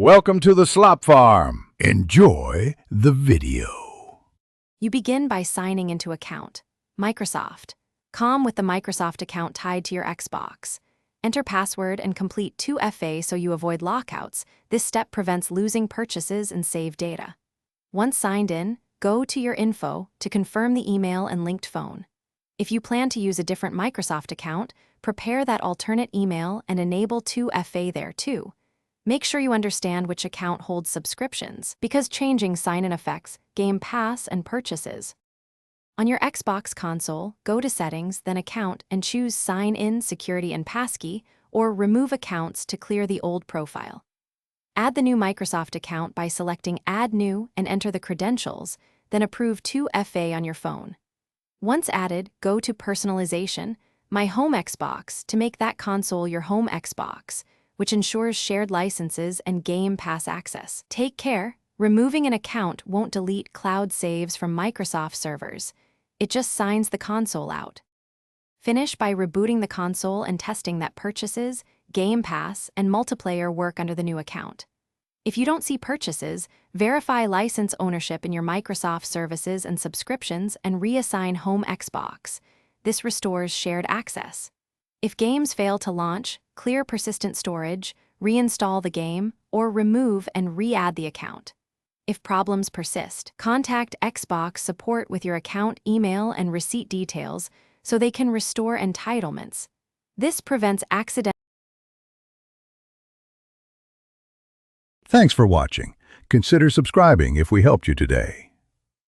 Welcome to the Slop Farm. Enjoy the video. You begin by signing into account. Microsoft. Com with the Microsoft account tied to your Xbox. Enter password and complete 2FA so you avoid lockouts. This step prevents losing purchases and save data. Once signed in, go to your info to confirm the email and linked phone. If you plan to use a different Microsoft account, prepare that alternate email and enable 2FA there too. Make sure you understand which account holds subscriptions, because changing sign-in affects Game Pass and purchases. On your Xbox console, go to Settings, then Account, and choose Sign In, Security, and Passkey, or Remove Accounts to clear the old profile. Add the new Microsoft account by selecting Add New and enter the credentials, then approve 2FA on your phone. Once added, go to Personalization, My Home Xbox to make that console your home Xbox, which ensures shared licenses and Game Pass access. Take care, removing an account won't delete cloud saves from Microsoft servers. It just signs the console out. Finish by rebooting the console and testing that purchases, Game Pass, and multiplayer work under the new account. If you don't see purchases, verify license ownership in your Microsoft services and subscriptions and reassign Home Xbox. This restores shared access. If games fail to launch, clear persistent storage, reinstall the game, or remove and re-add the account. If problems persist, contact Xbox support with your account email and receipt details so they can restore entitlements. This prevents accidental. Thanks for watching. Consider subscribing if we helped you today.